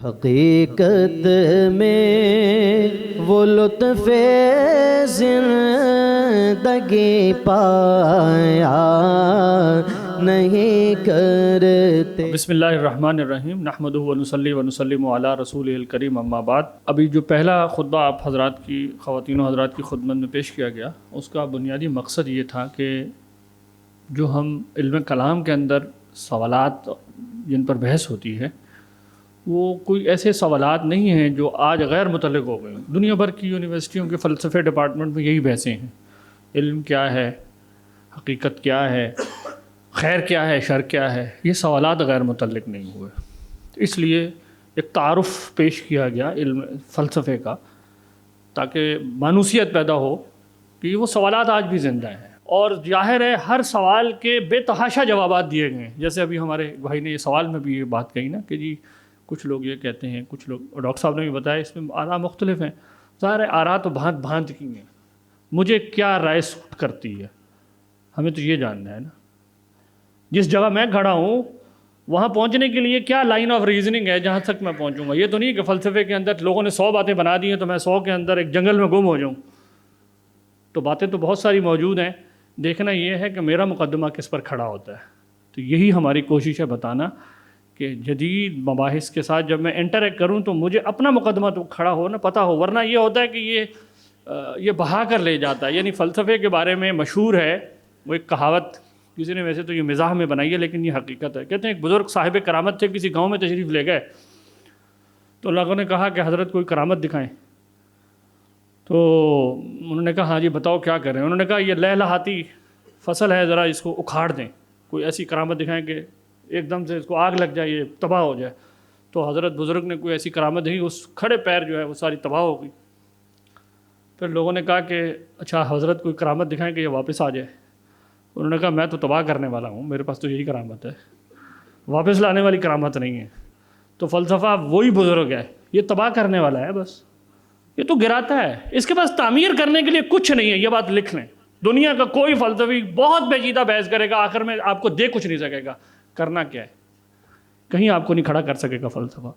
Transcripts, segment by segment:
حقیقت میں وہ لطف زندگی پایا نہیں کرتے۔ بسم اللہ الرحمن الرحیم، نحمدہ ونصلی ونسلم علی رسولہ الکریم، اما بعد۔ ابھی جو پہلا خطبہ آپ حضرات کی، خواتین و حضرات کی خدمت میں پیش کیا گیا، اس کا بنیادی مقصد یہ تھا کہ جو ہم علم کلام کے اندر سوالات جن پر بحث ہوتی ہے، وہ کوئی ایسے سوالات نہیں ہیں جو آج غیر متعلق ہو گئے ہیں۔ دنیا بھر کی یونیورسٹیوں کے فلسفے ڈپارٹمنٹ میں یہی بحثیں ہیں، علم کیا ہے، حقیقت کیا ہے، خیر کیا ہے، شر کیا ہے۔ یہ سوالات غیر متعلق نہیں ہوئے، اس لیے ایک تعارف پیش کیا گیا علم فلسفے کا، تاکہ مانوسیت پیدا ہو کہ وہ سوالات آج بھی زندہ ہیں، اور ظاہر ہے ہر سوال کے بے تحاشا جوابات دیے گئے ہیں۔ جیسے ابھی ہمارے بھائی نے یہ سوال میں بھی یہ بات کہی نا کہ جی کچھ لوگ یہ کہتے ہیں، کچھ لوگ، اور ڈاکٹر صاحب نے بھی بتایا اس میں آراء مختلف ہیں۔ ظاہر ہے آراء تو بھانت بھانت کی ہیں، مجھے کیا رائے سوٹ کرتی ہے، ہمیں تو یہ جاننا ہے نا۔ جس جگہ میں کھڑا ہوں وہاں پہنچنے کے لیے کیا لائن آف ریزننگ ہے جہاں تک میں پہنچوں گا۔ یہ تو نہیں کہ فلسفے کے اندر لوگوں نے 100 باتیں بنا دی ہیں تو میں 100 کے اندر ایک جنگل میں گم ہو جاؤں۔ تو باتیں تو بہت ساری موجود ہیں، دیکھنا یہ ہے کہ میرا مقدمہ کس پر کھڑا ہوتا ہے۔ تو یہی ہماری کوشش ہے بتانا کہ جدید مباحث کے ساتھ جب میں انٹریکٹ کروں تو مجھے اپنا مقدمہ تو کھڑا ہو نا، پتہ ہو، ورنہ یہ ہوتا ہے کہ یہ بہا کر لے جاتا ہے۔ یعنی فلسفے کے بارے میں مشہور ہے وہ ایک کہاوت، کسی نے ویسے تو یہ مزاح میں بنائی ہے لیکن یہ حقیقت ہے۔ کہتے ہیں ایک بزرگ صاحب کرامت تھے، کسی گاؤں میں تشریف لے گئے تو لوگوں نے کہا کہ حضرت کوئی کرامت دکھائیں۔ تو انہوں نے کہا ہاں جی بتاؤ کیا کریں۔ انہوں نے کہا یہ لہلہاتی فصل ہے، ذرا اس کو اکھاڑ دیں، کوئی ایسی کرامت دکھائیں کہ ایک دم سے اس کو آگ لگ جائے، یہ تباہ ہو جائے۔ تو حضرت بزرگ نے کوئی ایسی کرامت دی، اس کھڑے پیر جو ہے وہ ساری تباہ ہو گئی۔ پھر لوگوں نے کہا کہ اچھا حضرت کوئی کرامت دکھائیں کہ یہ واپس آ جائے۔ انہوں نے کہا میں تو تباہ کرنے والا ہوں، میرے پاس تو یہی کرامت ہے، واپس لانے والی کرامت نہیں ہے۔ تو فلسفہ وہی بزرگ ہے، یہ تباہ کرنے والا ہے، بس یہ تو گراتا ہے، اس کے پاس تعمیر کرنے کے لیے کچھ نہیں ہے۔ یہ بات لکھ لیں، دنیا کا کوئی فلسفی بہت پیچیدہ بحث کرے گا، آخر میں آپ کو دے کچھ نہیں سکے گا، کرنا کیا ہے، کہیں آپ کو نہیں کھڑا کر سکے گا فلسفہ۔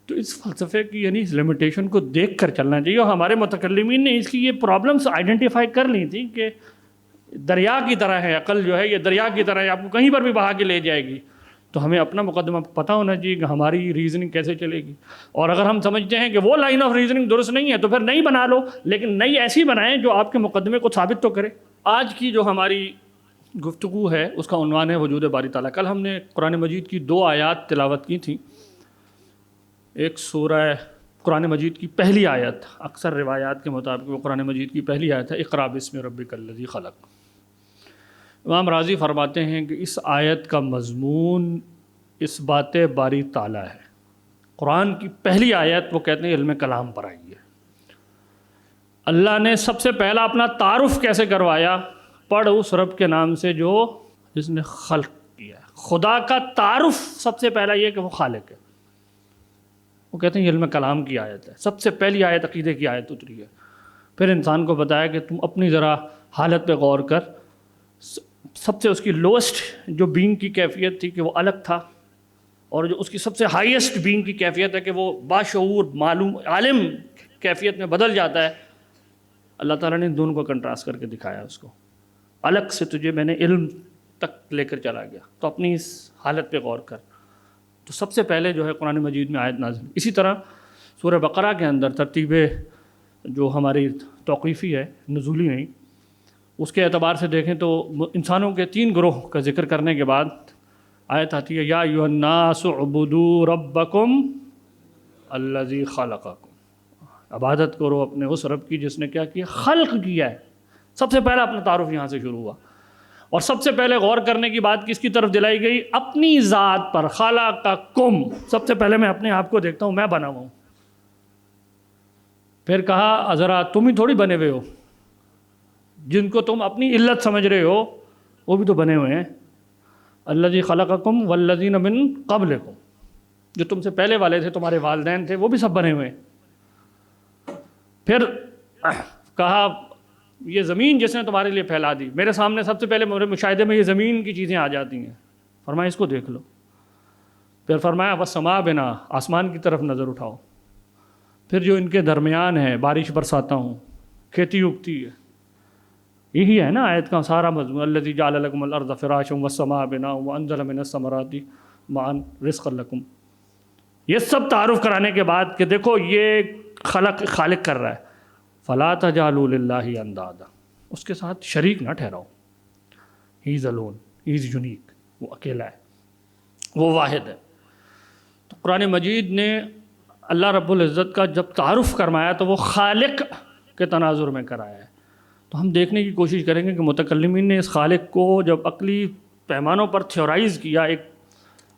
تو اس فلسفے کی یعنی اس لمیٹیشن کو دیکھ کر چلنا چاہیے، اور ہمارے متکلمین نے اس کی یہ پرابلمس آئیڈینٹیفائی کر لی تھی کہ دریا کی طرح ہے عقل جو ہے، یہ دریا کی طرح ہے، آپ کو کہیں پر بھی بہا کے لے جائے گی۔ تو ہمیں اپنا مقدمہ پتہ ہونا چاہیے کہ ہماری ریزننگ کیسے چلے گی، اور اگر ہم سمجھتے ہیں کہ وہ لائن آف ریزننگ درست نہیں ہے تو پھر نئی بنا لو، لیکن نئی ایسی بنائیں جو آپ کے مقدمے کو ثابت تو کرے۔ آج کی جو ہماری گفتگو ہے اس کا عنوان ہے وجود باری تعالیٰ۔ کل ہم نے قرآن مجید کی 2 آیات تلاوت کی تھیں۔ ایک سورہ قرآن مجید کی پہلی آیت، اکثر روایات کے مطابق وہ قرآن مجید کی پہلی آیت ہے، اقرأ بسم ربک الذی خلق۔ امام راضی فرماتے ہیں کہ اس آیت کا مضمون اس بات باری تعالیٰ ہے۔ قرآن کی پہلی آیت وہ کہتے ہیں علم کلام پر آئی ہے۔ اللہ نے سب سے پہلا اپنا تعارف کیسے کروایا؟ پڑھ اس رب کے نام سے جو جس نے خلق کیا ہے۔ خدا کا تعارف سب سے پہلا یہ کہ وہ خالق ہے۔ وہ کہتے ہیں یہ علم کلام کی آیت ہے، سب سے پہلی آیت عقیدے کی آیت اتری ہے۔ پھر انسان کو بتایا کہ تم اپنی ذرا حالت پہ غور کر، سب سے اس کی لوسٹ جو بینگ کی کیفیت تھی کہ وہ الگ تھا، اور جو اس کی سب سے ہائیسٹ بینگ کی کیفیت ہے کہ وہ باشعور معلوم عالم کیفیت میں بدل جاتا ہے۔ اللہ تعالیٰ نے دونوں کو کنٹراسٹ کر کے دکھایا، اس کو الگ سے تجھے میں نے علم تک لے کر چلا گیا، تو اپنی اس حالت پہ غور کر۔ تو سب سے پہلے جو ہے قرآن مجید میں آیت نازل۔ اسی طرح سورہ بقرہ کے اندر ترتیب جو ہماری توقیفی ہے، نزولی نہیں، اس کے اعتبار سے دیکھیں تو انسانوں کے 3 گروہ کا ذکر کرنے کے بعد آیت آتی ہے، یا ایھا الناس اعبدوا ربکم الذی خلقکم، عبادت کرو اپنے اس رب کی جس نے کیا کیا؟ خلق کیا ہے۔ سب سے پہلا اپنا تعارف یہاں سے شروع ہوا، اور سب سے پہلے غور کرنے کی بات کس کی طرف دلائی گئی؟ اپنی ذات پر۔ خلقکم، سب سے پہلے میں اپنے آپ کو دیکھتا ہوں، میں بنا ہوا ہوں۔ پھر کہا ذرا تم ہی تھوڑی بنے ہوئے ہو، جن کو تم اپنی علت سمجھ رہے ہو وہ بھی تو بنے ہوئے ہیں۔ الذی خلقکم والذین من قبلکم، جو تم سے پہلے والے تھے، تمہارے والدین تھے، وہ بھی سب بنے ہوئے ہیں۔ پھر کہا یہ زمین جس نے تمہارے لیے پھیلا دی، میرے سامنے سب سے پہلے میرے مشاہدے میں یہ زمین کی چیزیں آ جاتی ہیں، فرمایا اس کو دیکھ لو۔ پھر فرمایا وَالسَّمَاءَ بِنَا، آسمان کی طرف نظر اٹھاؤ، پھر جو ان کے درمیان ہے بارش برساتا ہوں، کھیتی اگتی ہے. یہی ہے نا آیت کا سارا مضمون، الذی جعل لکم الارض فراشا والسماء بناء وانزل من الثمرات ماء رزقا لکم. یہ سب تعارف کرانے کے بعد کہ دیکھو یہ خالق کر رہا ہے. فلا تجعلوا للہ اندادا، اس کے ساتھ شریک نہ ٹھہراؤ. ہی از الون، ہی از یونیک، وہ اکیلا ہے، وہ واحد ہے. تو قرآن مجید نے اللہ رب العزت کا جب تعارف کروایا تو وہ خالق کے تناظر میں کرایا ہے. تو ہم دیکھنے کی کوشش کریں گے کہ متکلمین نے اس خالق کو جب عقلی پیمانوں پر تھیورائز کیا، ایک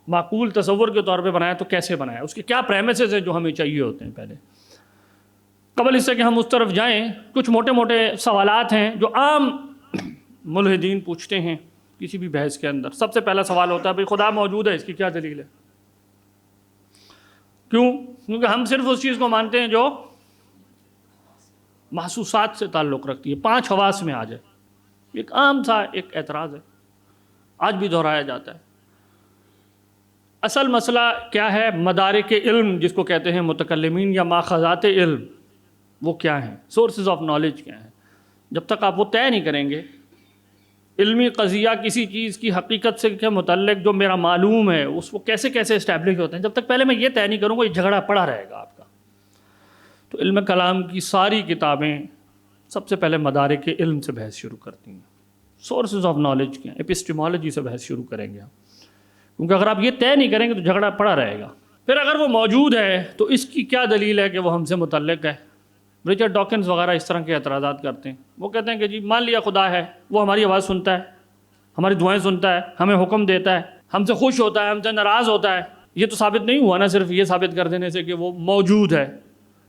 معقول تصور کے طور پہ بنایا، تو کیسے بنایا، اس کے کیا پریمیسز ہیں جو ہمیں چاہیے ہوتے ہیں. پہلے قبل اس سے کہ ہم اس طرف جائیں، کچھ موٹے موٹے سوالات ہیں جو عام ملحدین پوچھتے ہیں کسی بھی بحث کے اندر. سب سے پہلا سوال ہوتا ہے بھئی خدا موجود ہے، اس کی کیا دلیل ہے؟ کیوں؟ کیونکہ ہم صرف اس چیز کو مانتے ہیں جو محسوسات سے تعلق رکھتی ہے، 5 حواس میں آ جائے. ایک عام سا ایک اعتراض ہے، آج بھی دہرایا جاتا ہے. اصل مسئلہ کیا ہے؟ مدارک علم جس کو کہتے ہیں متکلمین، یا ماخذات علم، وہ کیا ہیں؟ سورسز آف نالج کیا ہیں؟ جب تک آپ وہ طے نہیں کریں گے، علمی قضیہ کسی چیز کی حقیقت سے کے متعلق جو میرا معلوم ہے اس کو کیسے اسٹیبلش ہوتے ہیں، جب تک پہلے میں یہ طے نہیں کروں گا، یہ جھگڑا پڑا رہے گا آپ کا. تو علم کلام کی ساری کتابیں سب سے پہلے مدارک علم سے بحث شروع کرتی ہیں. سورسز آف نالج کیا ہیں، ایپسٹیمالوجی سے بحث شروع کریں گے ہم، کیونکہ اگر آپ یہ طے نہیں کریں گے تو جھگڑا پڑا رہے گا. پھر اگر وہ موجود ہے تو اس کی کیا دلیل ہے کہ وہ ہم سے متعلق ہے؟ رچرڈ ڈاکنز وغیرہ اس طرح کے اعتراضات کرتے ہیں. وہ کہتے ہیں کہ جی مان لیا خدا ہے، وہ ہماری آواز سنتا ہے، ہماری دعائیں سنتا ہے، ہمیں حکم دیتا ہے، ہم سے خوش ہوتا ہے، ہم سے ناراض ہوتا ہے. یہ تو ثابت نہیں ہوا نا صرف یہ ثابت کر دینے سے کہ وہ موجود ہے.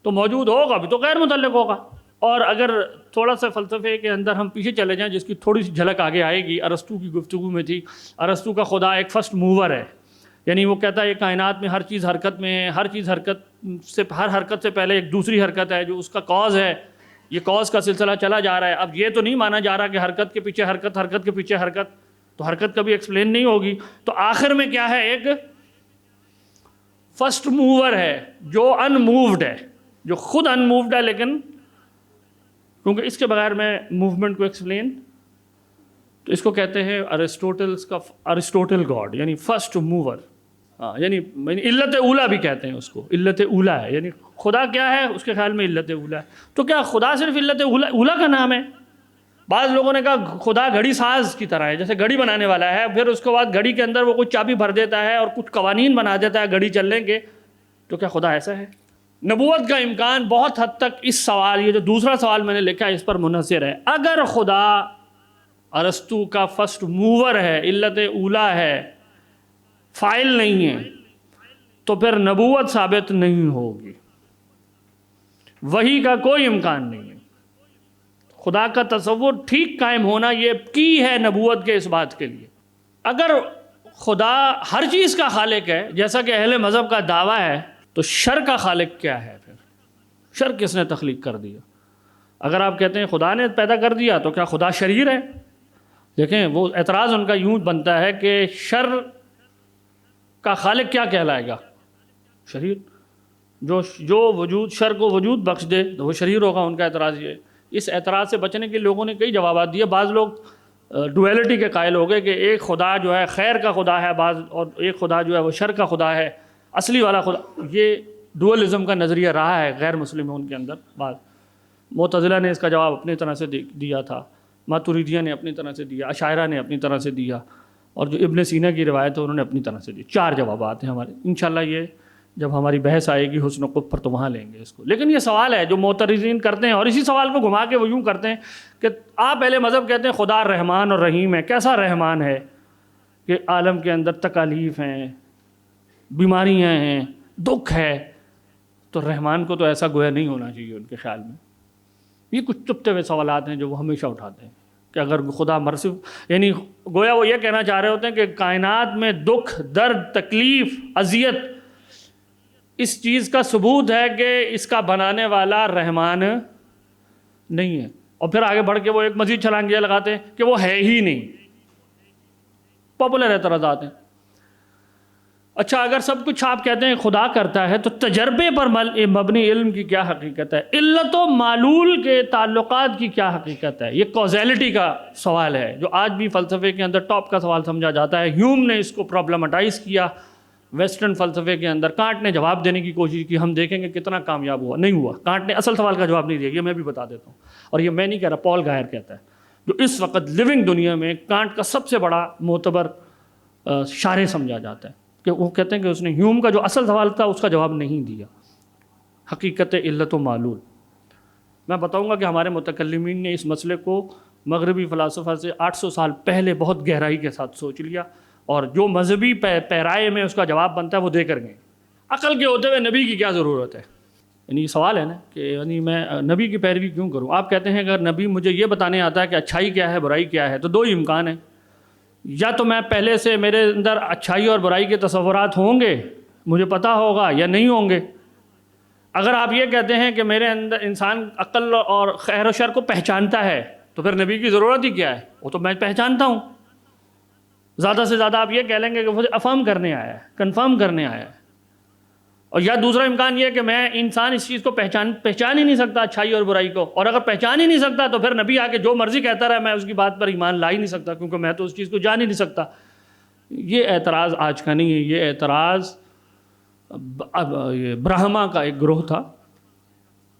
تو موجود ہوگا بھی تو غیر متعلق ہوگا. اور اگر تھوڑا سا فلسفے کے اندر ہم پیچھے چلے جائیں، جس کی تھوڑی سی جھلک آگے آئے گی، ارسطو کی گفتگو میں تھی. ارسطو کا خدا ایک فرسٹ موور ہے، یعنی وہ کہتا ہے یہ کائنات میں ہر چیز حرکت میں ہے، ہر چیز ہر حرکت سے پہلے ایک دوسری حرکت ہے جو اس کا کاز ہے. یہ کاز کا سلسلہ چلا جا رہا ہے. اب یہ تو نہیں مانا جا رہا کہ حرکت کے پیچھے حرکت، حرکت کے پیچھے حرکت، تو حرکت کبھی ایکسپلین نہیں ہوگی. تو آخر میں کیا ہے؟ ایک فرسٹ موور ہے جو ان مووڈ ہے، جو خود ان مووڈ ہے، لیکن کیونکہ اس کے بغیر میں موومنٹ کو ایکسپلین، تو اس کو کہتے ہیں ارسٹوٹل گاڈ، یعنی فرسٹ موور. یعنی علت اولا بھی کہتے ہیں اس کو، علت اولا ہے. یعنی خدا کیا ہے اس کے خیال میں علت اولا ہے. تو کیا خدا صرف علت اولا کا نام ہے؟ بعض لوگوں نے کہا خدا گھڑی ساز کی طرح ہے، جیسے گھڑی بنانے والا ہے، پھر اس کے بعد گھڑی کے اندر وہ کچھ چابی بھر دیتا ہے اور کچھ قوانین بنا دیتا ہے گھڑی چلنے کے. تو کیا خدا ایسا ہے؟ نبوت کا امکان بہت حد تک اس سوال، یہ جو دوسرا سوال میں نے لکھا ہے، اس پر منحصر ہے. اگر خدا ارسطو کا فرسٹ موور ہے، علت اولا ہے، فائل نہیں ہے، تو پھر نبوت ثابت نہیں ہوگی، وحی کا کوئی امکان نہیں ہے. خدا کا تصور ٹھیک قائم ہونا یہ کی ہے نبوت کے اس بات کے لیے. اگر خدا ہر چیز کا خالق ہے جیسا کہ اہل مذہب کا دعویٰ ہے، تو شر کا خالق کیا ہے؟ پھر شر کس نے تخلیق کر دیا؟ اگر آپ کہتے ہیں خدا نے پیدا کر دیا تو کیا خدا شریر ہے؟ دیکھیں وہ اعتراض ان کا یوں بنتا ہے کہ شر کا خالق کیا کہلائے گا؟ شریر. جو وجود شر کو وجود بخش دے تو وہ شریر ہوگا. ان کا اعتراض یہ ہے. اس اعتراض سے بچنے کے لوگوں نے کئی جوابات دیے. بعض لوگ ڈویلٹی کے قائل ہو گئے کہ ایک خدا جو ہے خیر کا خدا ہے بعض، اور ایک خدا جو ہے وہ شر کا خدا ہے، اصلی والا خدا. یہ ڈوئلزم کا نظریہ رہا ہے غیر مسلموں کے اندر. بعض معتزلہ نے اس کا جواب اپنی طرح سے دیا تھا، ماتوریدیہ نے اپنی طرح سے دیا، اشاعرہ نے اپنی طرح سے دیا، اور جو ابن سینا کی روایت ہے انہوں نے اپنی طرح سے دی. 4 جوابات ہیں ہمارے. انشاءاللہ یہ جب ہماری بحث آئے گی حسن و قبح پر تو وہاں لیں گے اس کو. لیکن یہ سوال ہے جو معترضین کرتے ہیں، اور اسی سوال کو گھما کے وہ یوں کرتے ہیں کہ آپ اہل مذہب کہتے ہیں خدا رحمان اور رحیم ہے. کیسا رحمان ہے کہ عالم کے اندر تکالیف ہیں، بیماریاں ہیں، دکھ ہے، تو رحمان کو تو ایسا گویا نہیں ہونا چاہیے ان کے خیال میں. یہ کچھ چپتے ہوئے سوالات ہیں جو وہ ہمیشہ اٹھاتے ہیں کہ اگر خدا مرصف، یعنی گویا وہ یہ کہنا چاہ رہے ہوتے ہیں کہ کائنات میں دکھ، درد، تکلیف، اذیت، اس چیز کا ثبوت ہے کہ اس کا بنانے والا رحمان نہیں ہے. اور پھر آگے بڑھ کے وہ ایک مزید چھلانگ یہ لگاتے ہیں کہ وہ ہے ہی نہیں. پاپولر اعتراضات ہیں. اچھا اگر سب کچھ آپ کہتے ہیں خدا کرتا ہے تو تجربے پر مبنی علم کی کیا حقیقت ہے؟ علت و معلول کے تعلقات کی کیا حقیقت ہے؟ یہ کوزیلٹی کا سوال ہے جو آج بھی فلسفے کے اندر ٹاپ کا سوال سمجھا جاتا ہے۔ ہیوم نے اس کو پرابلمٹائز کیا ویسٹرن فلسفے کے اندر، کانٹ نے جواب دینے کی کوشش کی، ہم دیکھیں گے کتنا کامیاب ہوا، نہیں ہوا۔ کانٹ نے اصل سوال کا جواب نہیں دیا، یہ میں بھی بتا دیتا ہوں، اور یہ میں نہیں کہہ رہا، پال گائر کہتا ہے، جو اس وقت لیونگ دنیا میں کانٹ کا سب سے بڑا معتبر شارح سمجھا جاتا ہے، کہ وہ کہتے ہیں کہ اس نے ہیوم کا جو اصل سوال تھا اس کا جواب نہیں دیا، حقیقت علت و معلول۔ میں بتاؤں گا کہ ہمارے متکلمین نے اس مسئلے کو مغربی فلاسفہ سے 800 سال پہلے بہت گہرائی کے ساتھ سوچ لیا، اور جو مذہبی پیرائے میں اس کا جواب بنتا ہے وہ دے کر گئے۔ عقل کے ہوتے ہوئے نبی کی کیا ضرورت ہے؟ یعنی یہ سوال ہے نا کہ یعنی میں نبی کی پیروی کیوں کروں؟ آپ کہتے ہیں اگر نبی مجھے یہ بتانے آتا ہے کہ اچھائی کیا ہے برائی کیا ہے، تو دو ہی امکان ہیں، یا تو میں پہلے سے میرے اندر اچھائی اور برائی کے تصورات ہوں گے، مجھے پتہ ہوگا، یا نہیں ہوں گے۔ اگر آپ یہ کہتے ہیں کہ میرے اندر انسان عقل اور خیر و شر کو پہچانتا ہے، تو پھر نبی کی ضرورت ہی کیا ہے؟ وہ تو میں پہچانتا ہوں۔ زیادہ سے زیادہ آپ یہ کہہ لیں گے کہ مجھے افرم کرنے آیا ہے، کنفرم کرنے آیا ہے۔ اور یا دوسرا امکان یہ کہ میں انسان اس چیز کو پہچان ہی نہیں سکتا، اچھائی اور برائی کو، اور اگر پہچان ہی نہیں سکتا تو پھر نبی آ کے جو مرضی کہتا رہا، میں اس کی بات پر ایمان لا ہی نہیں سکتا، کیونکہ میں تو اس چیز کو جان ہی نہیں سکتا۔ یہ اعتراض آج کا نہیں ہے، یہ اعتراض برہما کا ایک گروہ تھا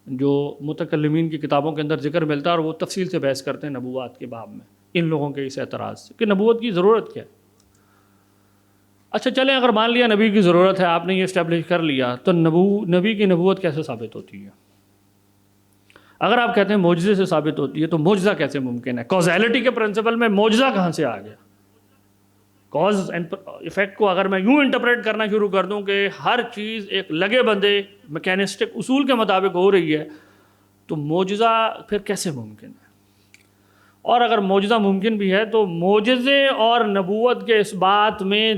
جو متکلمین کی کتابوں کے اندر ذکر ملتا ہے، اور وہ تفصیل سے بحث کرتے ہیں نبوات کے باب میں ان لوگوں کے اس اعتراض سے کہ نبوت کی ضرورت کیا ہے۔ اچھا چلیں اگر مان لیا نبی کی ضرورت ہے، آپ نے یہ اسٹیبلش کر لیا، تو نبی کی نبوت کیسے ثابت ہوتی ہے؟ اگر آپ کہتے ہیں معجزے سے ثابت ہوتی ہے، تو معجزہ کیسے ممکن ہے؟ کوزیلٹی کے پرنسپل میں معجزہ کہاں سے آ گیا؟ کاز اینڈ ایفیکٹ کو اگر میں یوں انٹرپریٹ کرنا شروع کر دوں کہ ہر چیز ایک لگے بندے میکینسٹک اصول کے مطابق ہو رہی ہے، تو معجزہ پھر کیسے ممکن ہے؟ اور اگر معجزہ ممکن بھی ہے تو معجزے اور نبوت کے اس بات میں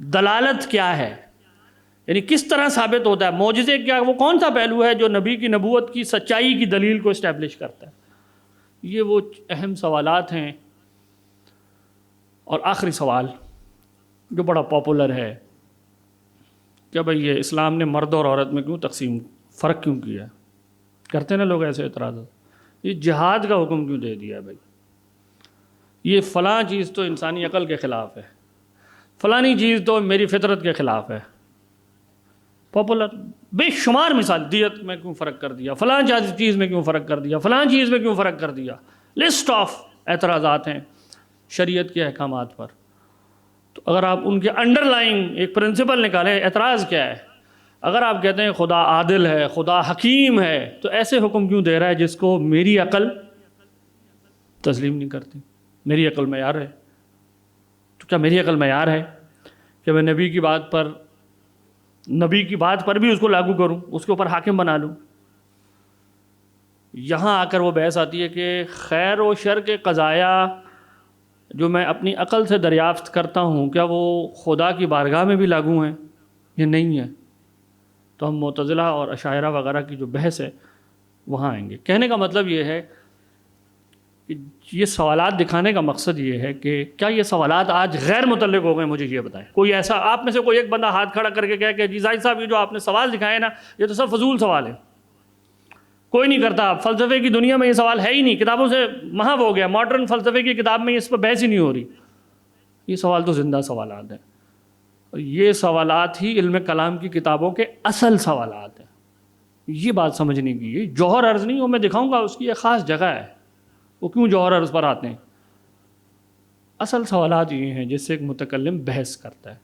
دلالت کیا ہے؟ یعنی کس طرح ثابت ہوتا ہے؟ معجزے کیا، وہ کون سا پہلو ہے جو نبی کی نبوت کی سچائی کی دلیل کو اسٹیبلش کرتا ہے؟ یہ وہ اہم سوالات ہیں۔ اور آخری سوال جو بڑا پاپولر ہے کہ بھئی یہ اسلام نے مرد اور عورت میں کیوں فرق کیوں کیا ہے؟ کرتے نا لوگ ایسے اعتراضات، یہ جہاد کا حکم کیوں دے دیا ہے بھائی؟ یہ فلاں چیز تو انسانی عقل کے خلاف ہے، فلانی چیز تو میری فطرت کے خلاف ہے۔ پاپولر بے شمار مثال، دیت میں کیوں فرق کر دیا، فلاں چیز میں کیوں فرق کر دیا، فلاں چیز میں کیوں فرق کر دیا، لسٹ آف اعتراضات ہیں شریعت کے احکامات پر۔ تو اگر آپ ان کے انڈر لائنگ ایک پرنسپل نکالیں، اعتراض کیا ہے؟ اگر آپ کہتے ہیں خدا عادل ہے، خدا حکیم ہے، تو ایسے حکم کیوں دے رہا ہے جس کو میری عقل تسلیم نہیں کرتی؟ میری عقل معیار ہے، تو کیا میری عقل معیار ہے کہ میں نبی کی بات پر بھی اس کو لاگو کروں، اس کے اوپر حاکم بنا لوں؟ یہاں آ کر وہ بحث آتی ہے کہ خیر و شر کے قضایا جو میں اپنی عقل سے دریافت کرتا ہوں، کیا وہ خدا کی بارگاہ میں بھی لاگو ہیں یا نہیں ہے؟ تو ہم معتزلہ اور اشاعرہ وغیرہ کی جو بحث ہے وہاں آئیں گے۔ کہنے کا مطلب یہ ہے کہ یہ سوالات دکھانے کا مقصد یہ ہے کہ کیا یہ سوالات آج غیر متعلق ہو گئے؟ مجھے یہ بتائیں، کوئی ایسا آپ میں سے کوئی ایک بندہ ہاتھ کھڑا کر کے کہے کہ جی زاہد صاحب یہ جو آپ نے سوال دکھائے نا، یہ تو سب فضول سوال ہے، کوئی نہیں کرتا، فلسفے کی دنیا میں یہ سوال ہے ہی نہیں، کتابوں سے محو ہو گیا، ماڈرن فلسفے کی کتاب میں اس پر بحث ہی نہیں ہو رہی۔ یہ سوال تو زندہ سوالات ہیں، اور یہ سوالات ہی علم کلام کی کتابوں کے اصل سوالات ہیں۔ یہ بات سمجھنے کی ہے، جوہر عرض نہیں، وہ میں دکھاؤں گا اس کی ایک خاص جگہ ہے، وہ کیوں جوہر عرض پر آتے ہیں۔ اصل سوالات یہ ہیں جس سے ایک متکلم بحث کرتا ہے۔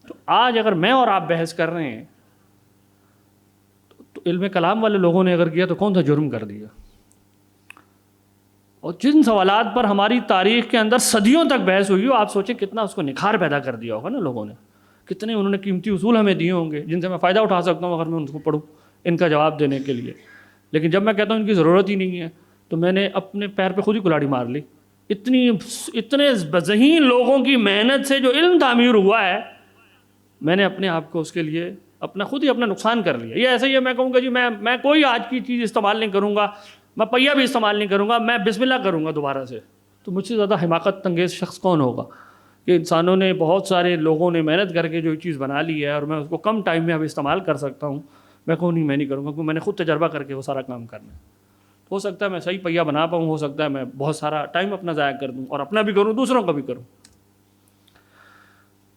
تو آج اگر میں اور آپ بحث کر رہے ہیں تو علم کلام والے لوگوں نے اگر کیا تو کون سا جرم کر دیا؟ اور جن سوالات پر ہماری تاریخ کے اندر صدیوں تک بحث ہوئی ہو، آپ سوچیں کتنا اس کو نکھار پیدا کر دیا ہوگا نا لوگوں نے، کتنے انہوں نے قیمتی اصول ہمیں دیے ہوں گے جن سے میں فائدہ اٹھا سکتا ہوں اگر میں ان کو پڑھوں ان کا جواب دینے کے لیے۔ لیکن جب میں کہتا ہوں ان کی ضرورت ہی نہیں ہے تو میں نے اپنے پیر پہ خود ہی کلاڑی مار لی۔ اتنے ذہین لوگوں کی محنت سے جو علم تعمیر ہوا ہے، میں نے اپنے آپ کو اس کے لیے خود ہی اپنا نقصان کر لیا۔ یہ ایسے ہی ہے میں کہوں گا جی میں کوئی آج کی چیز استعمال نہیں کروں گا، میں پہیہ بھی استعمال نہیں کروں گا، میں بسم اللہ کروں گا دوبارہ سے، تو مجھ سے زیادہ حماقت انگیز شخص کون ہوگا؟ کہ انسانوں نے بہت سارے لوگوں نے محنت کر کے جو چیز بنا لی ہے اور میں اس کو کم ٹائم میں اب استعمال کر سکتا ہوں، میں کہوں نہیں میں نہیں کروں گا، کیونکہ میں نے خود تجربہ کر کے وہ سارا کام کرنا ہے۔ ہو سکتا ہے میں صحیح پہیہ بنا پاؤں، ہو سکتا ہے میں بہت سارا ٹائم اپنا ضائع کر دوں، اور اپنا بھی کروں دوسروں کا بھی کروں۔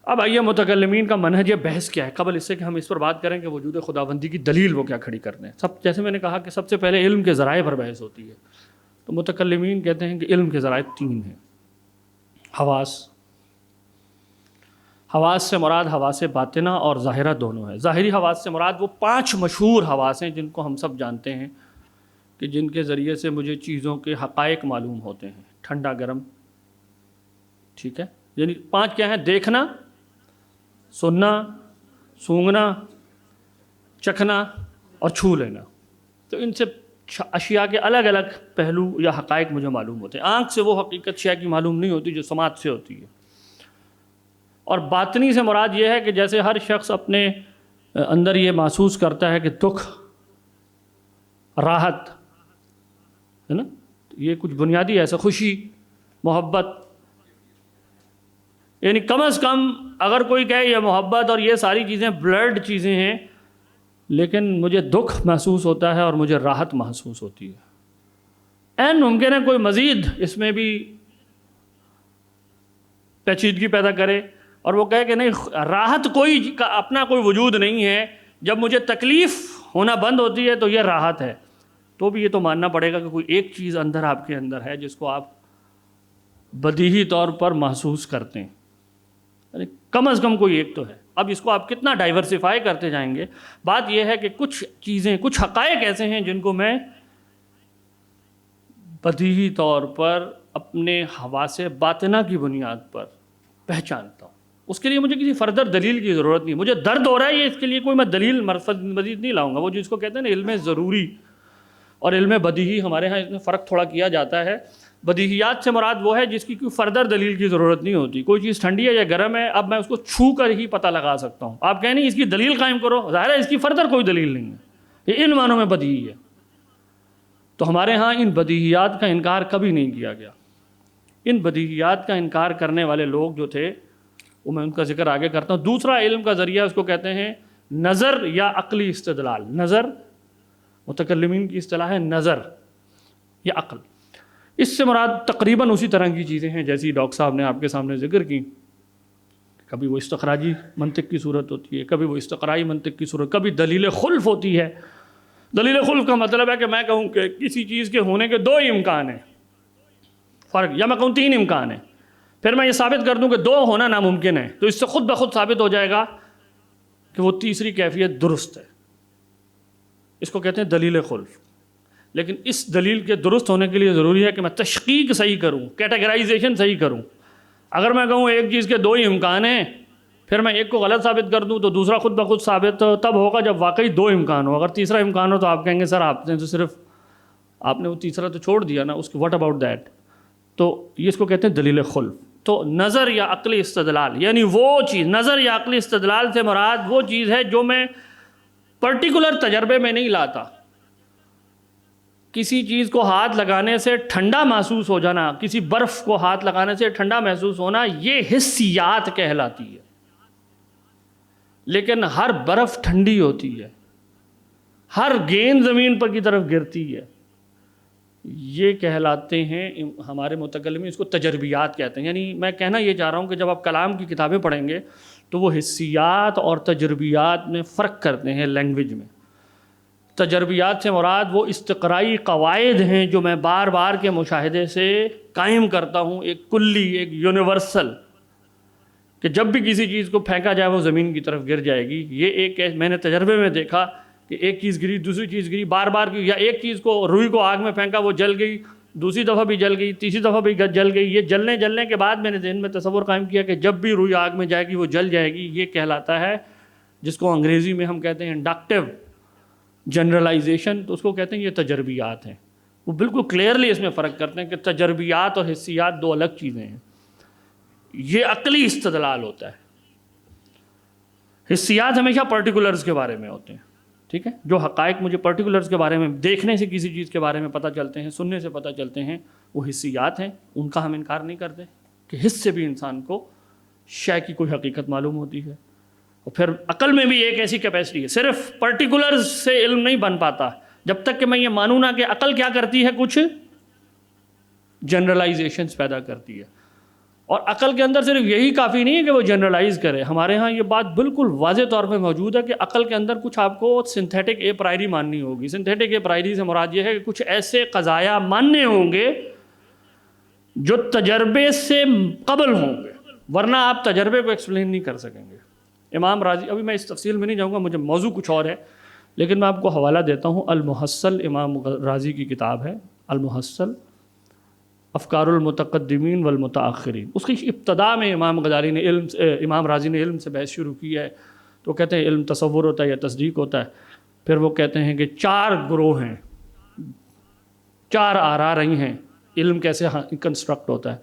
اب آئیے متکلمین کا منہج بحث کیا ہے۔ قبل اس سے کہ ہم اس پر بات کریں کہ وجود خداوندی کی دلیل وہ کیا کھڑی کرتے ہیں، جیسے میں نے کہا کہ سب سے پہلے علم کے ذرائع پر بحث ہوتی ہے۔ تو متکلمین کہتے ہیں کہ علم کے ذرائع 3 ہیں۔ حواس سے مراد حواس باطنہ اور ظاہرہ دونوں ہے۔ ظاہری حواس سے مراد وہ 5 مشہور حواس ہیں جن کو ہم سب جانتے ہیں، کہ جن کے ذریعے سے مجھے چیزوں کے حقائق معلوم ہوتے ہیں، ٹھنڈا گرم، ٹھیک ہے، یعنی 5 کیا ہیں؟ دیکھنا، سننا، سونگھنا، چکھنا اور چھو لینا۔ تو ان سے اشیاء کے الگ الگ پہلو یا حقائق مجھے معلوم ہوتے ہیں۔ آنکھ سے وہ حقیقت شے کی معلوم نہیں ہوتی جو سماعت سے ہوتی ہے۔ اور باطنی سے مراد یہ ہے کہ جیسے ہر شخص اپنے اندر یہ محسوس کرتا ہے کہ دکھ، راحت ہے نا، یہ کچھ بنیادی ایسا، خوشی، محبت، یعنی کم از کم اگر کوئی کہے یہ محبت اور یہ ساری چیزیں بلڈ چیزیں ہیں، لیکن مجھے دکھ محسوس ہوتا ہے اور مجھے راحت محسوس ہوتی ہے، این ممکن ہے کوئی مزید اس میں بھی پیچیدگی پیدا کرے اور وہ کہے کہ نہیں، راحت کوئی اپنا کوئی وجود نہیں ہے، جب مجھے تکلیف ہونا بند ہوتی ہے تو یہ راحت ہے۔ تو بھی یہ تو ماننا پڑے گا کہ کوئی ایک چیز اندر آپ کے اندر ہے جس کو آپ بدیہی طور پر محسوس کرتے ہیں، یعنی کم از کم کوئی ایک تو ہے۔ اب اس کو آپ کتنا ڈائیورسیفائی کرتے جائیں گے، بات یہ ہے کہ کچھ چیزیں، کچھ حقائق ایسے ہیں جن کو میں بدیہی طور پر اپنے حواس باطنہ کی بنیاد پر پہچانتا ہوں۔ اس کے لیے مجھے کسی فردر دلیل کی ضرورت نہیں۔ مجھے درد ہو رہا ہے، یہ اس کے لیے کوئی میں دلیل مزید نہیں لاؤں گا۔ وہ جس کو کہتے ہیں نا علم ضروری اور علم بدیہی، ہمارے ہاں اس میں فرق تھوڑا کیا جاتا ہے۔ بدیہیات سے مراد وہ ہے جس کی کوئی فردر دلیل کی ضرورت نہیں ہوتی۔ کوئی چیز ٹھنڈی ہے یا گرم ہے، اب میں اس کو چھو کر ہی پتہ لگا سکتا ہوں۔ آپ کہیں نہیں اس کی دلیل قائم کرو، ظاہر ہے اس کی فردر کوئی دلیل نہیں ہے، یہ ان معنوں میں بدیہی ہے۔ تو ہمارے ہاں ان بدیہیات کا انکار کبھی نہیں کیا گیا۔ ان بدیہیات کا انکار کرنے والے لوگ جو تھے، وہ میں ان کا ذکر آگے کرتا ہوں۔ دوسرا علم کا ذریعہ اس کو کہتے ہیں نظر یا عقلی استدلال۔ نظر، متکلمین کی اصطلاح ہے نظر یا عقل۔ اس سے مراد تقریباً اسی طرح کی چیزیں ہیں جیسی ڈاکٹر صاحب نے آپ کے سامنے ذکر کی۔ کبھی وہ استخراجی منطق کی صورت ہوتی ہے، کبھی وہ استقرائی منطق کی صورت، کبھی دلیل خلف ہوتی ہے۔ دلیل خلف کا مطلب ہے کہ میں کہوں کہ کسی چیز کے ہونے کے 2 امکان ہیں، فرق، یا میں کہوں 3 امکان ہیں، پھر میں یہ ثابت کر دوں کہ 2 ہونا ناممکن ہے، تو اس سے خود بخود ثابت ہو جائے گا کہ وہ تیسری کیفیت درست ہے۔ اس کو کہتے ہیں دلیل خلف۔ لیکن اس دلیل کے درست ہونے کے لیے ضروری ہے کہ میں تشقیق صحیح کروں، کیٹیگرائزیشن صحیح کروں۔ اگر میں کہوں ایک چیز کے 2 ہی امکان ہیں، پھر میں ایک کو غلط ثابت کر دوں تو دوسرا خود بخود ثابت تب ہوگا جب واقعی 2 امکان ہو۔ اگر تیسرا امکان ہو تو آپ کہیں گے سر آپ نے تو صرف، آپ نے وہ تیسرا تو چھوڑ دیا نا، اس کے واٹ اباؤٹ دیٹ۔ تو یہ اس کو کہتے ہیں دلیل خلف۔ تو نظر یا عقلی استدلال، یعنی وہ چیز، نظر یا عقلی استدلال سے مراد وہ چیز ہے جو میں پرٹیکولر تجربے میں نہیں لاتا۔ کسی چیز کو ہاتھ لگانے سے ٹھنڈا محسوس ہو جانا، کسی برف کو ہاتھ لگانے سے ٹھنڈا محسوس ہونا، یہ حسیات کہلاتی ہے۔ لیکن ہر برف ٹھنڈی ہوتی ہے، ہر گیند زمین پر کی طرف گرتی ہے، یہ کہلاتے ہیں ہمارے متکلمین، اس کو تجربیات کہتے ہیں۔ یعنی میں کہنا یہ چاہ رہا ہوں کہ جب آپ کلام کی کتابیں پڑھیں گے تو وہ حسیات اور تجربیات میں فرق کرتے ہیں لینگویج میں۔ تجربیات سے مراد وہ استقرائی قواعد ہیں جو میں بار بار کے مشاہدے سے قائم کرتا ہوں، ایک کلی، ایک یونیورسل، کہ جب بھی کسی چیز کو پھینکا جائے وہ زمین کی طرف گر جائے گی۔ یہ ایک میں نے تجربے میں دیکھا کہ ایک چیز گری، دوسری چیز گری، بار بار کی، یا ایک چیز کو، روئی کو آگ میں پھینکا وہ جل گئی، دوسری دفعہ بھی جل گئی، تیسری دفعہ بھی جل گئی۔ یہ جلنے کے بعد میں نے ذہن میں تصور قائم کیا کہ جب بھی روئی آگ میں جائے گی وہ جل جائے گی۔ یہ کہلاتا ہے، جس کو انگریزی میں ہم کہتے ہیں انڈکٹیو جنرلائزیشن، تو اس کو کہتے ہیں یہ تجربیات ہیں۔ وہ بالکل کلیئرلی اس میں فرق کرتے ہیں کہ تجربیات اور حسیات 2 الگ چیزیں ہیں۔ یہ عقلی استدلال ہوتا ہے۔ حسیات ہمیشہ پرٹیکولرز کے بارے میں ہوتے ہیں، ٹھیک ہے، جو حقائق مجھے پرٹیکولرز کے بارے میں دیکھنے سے کسی چیز کے بارے میں پتہ چلتے ہیں، سننے سے پتہ چلتے ہیں، وہ حسیات ہیں، ان کا ہم انکار نہیں کرتے کہ حس سے بھی انسان کو شے کی کوئی حقیقت معلوم ہوتی ہے. اور پھر عقل میں بھی ایک ایسی کیپیسٹی ہے, صرف پرٹیکولرز سے علم نہیں بن پاتا جب تک کہ میں یہ مانوں نہ کہ عقل کیا کرتی ہے, کچھ جنرلائزیشنز پیدا کرتی ہے. اور عقل کے اندر صرف یہی کافی نہیں ہے کہ وہ جنرلائز کرے. ہمارے ہاں یہ بات بالکل واضح طور پہ موجود ہے کہ عقل کے اندر کچھ آپ کو سنتھیٹک اے پرائری ماننی ہوگی. سنتھیٹک اے پرائری سے مراد یہ ہے کہ کچھ ایسے قضایا ماننے ہوں گے جو تجربے سے قبل ہوں گے, ورنہ آپ تجربے کو ایکسپلین نہیں کر سکیں گے. امام راضی, ابھی میں اس تفصیل میں نہیں جاؤں گا, مجھے موضوع کچھ اور ہے, لیکن میں آپ کو حوالہ دیتا ہوں. المحصل امام راضی کی کتاب ہے, المحصل افکار المتقدمین والمتاخرین. اس کی ابتدا میں امام غزالی نے امام راضی نے علم سے بحث شروع کی ہے. تو کہتے ہیں علم تصور ہوتا ہے یا تصدیق ہوتا ہے. پھر وہ کہتے ہیں کہ 4 گروہ ہیں, 4 آرا رہی ہیں علم کیسے کنسٹرکٹ ہوتا ہے.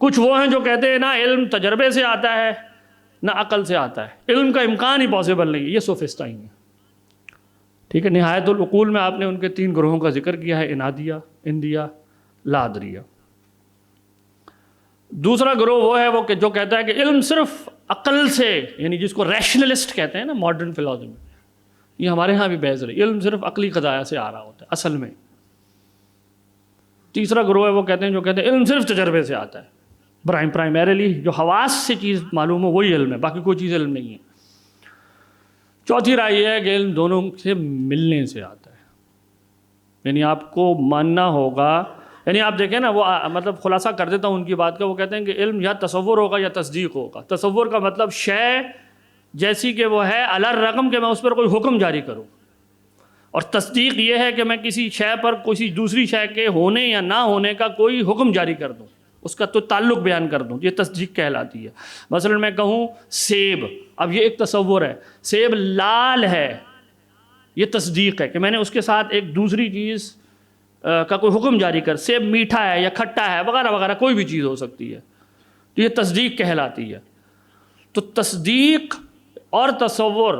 کچھ وہ ہیں جو کہتے ہیں نہ علم تجربے سے آتا ہے نہ عقل سے آتا ہے, علم کا امکان ہی پاسبل نہیں ہے. یہ سوفسٹائن ہے. ٹھیک ہے, نہایت العقول میں آپ نے ان کے 3 گروہوں کا ذکر کیا ہے, انادیہ, اندیہ, لادریہ. دوسرا گروہ وہ ہے وہ کہ جو کہتا ہے کہ علم صرف عقل سے, یعنی جس کو ریشنلسٹ کہتے ہیں نا ماڈرن فلاسفی, یہ ہمارے ہاں بھی بحث رہی, علم صرف عقلی قضایا سے آ رہا ہوتا ہے اصل میں. تیسرا گروہ ہے وہ کہتے ہیں جو کہتے ہیں علم صرف تجربے سے آتا ہے, پرائمریلی جو حواس سے چیز معلوم ہو وہی علم ہے, باقی کوئی چیز علم نہیں ہے. چوتھی رائے یہ ہے کہ علم دونوں سے ملنے سے آتا ہے, یعنی آپ کو ماننا ہوگا. یعنی آپ دیکھیں نا, وہ مطلب خلاصہ کر دیتا ہوں ان کی بات کا. وہ کہتے ہیں کہ علم یا تصور ہوگا یا تصدیق ہوگا. تصور کا مطلب شے جیسی کہ وہ ہے علی الرغم کہ میں اس پر کوئی حکم جاری کروں, اور تصدیق یہ ہے کہ میں کسی شے پر کسی دوسری شے کے ہونے یا نہ ہونے کا کوئی حکم جاری کر دوں, اس کا تو تعلق بیان کر دوں. یہ تصدیق کہلاتی ہے. مثلا میں کہوں سیب, اب یہ ایک تصور ہے, سیب لال ہے, یہ تصدیق ہے کہ میں نے اس کے ساتھ ایک دوسری چیز کا کوئی حکم جاری کر. سیب میٹھا ہے یا کھٹا ہے وغیرہ وغیرہ, کوئی بھی چیز ہو سکتی ہے, تو یہ تصدیق کہلاتی ہے. تو تصدیق اور تصور,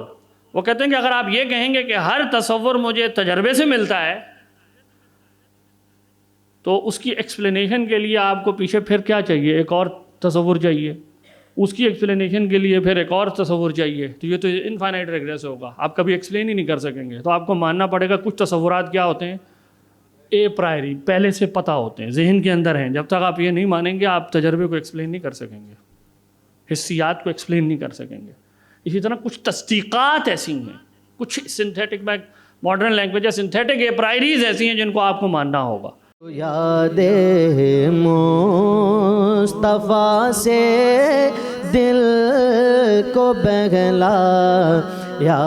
وہ کہتے ہیں کہ اگر آپ یہ کہیں گے کہ ہر تصور مجھے تجربے سے ملتا ہے, تو اس کی ایکسپلینیشن کے لیے آپ کو پیچھے پھر کیا چاہیے, ایک اور تصور چاہیے. اس کی ایکسپلینیشن کے لیے پھر ایک اور تصور چاہیے. تو یہ تو انفائنائٹ ریگریس ہوگا, آپ کبھی ایکسپلین ہی نہیں کر سکیں گے. تو آپ کو ماننا پڑے گا کچھ تصورات کیا ہوتے ہیں, اے پرائری, پہلے سے پتہ ہوتے ہیں, ذہن کے اندر ہیں. جب تک آپ یہ نہیں مانیں گے آپ تجربے کو ایکسپلین نہیں کر سکیں گے, حسیات کو ایکسپلین نہیں کر سکیں گے. اسی طرح کچھ تصدیقات ایسی ہیں, کچھ سنتھیٹک ماڈرن لینگویج یا سنتھیٹک اے پرائریز ایسی ہیں جن کو آپ کو ماننا ہوگا. یاد مصطفیٰ سے دل کو بہلا یا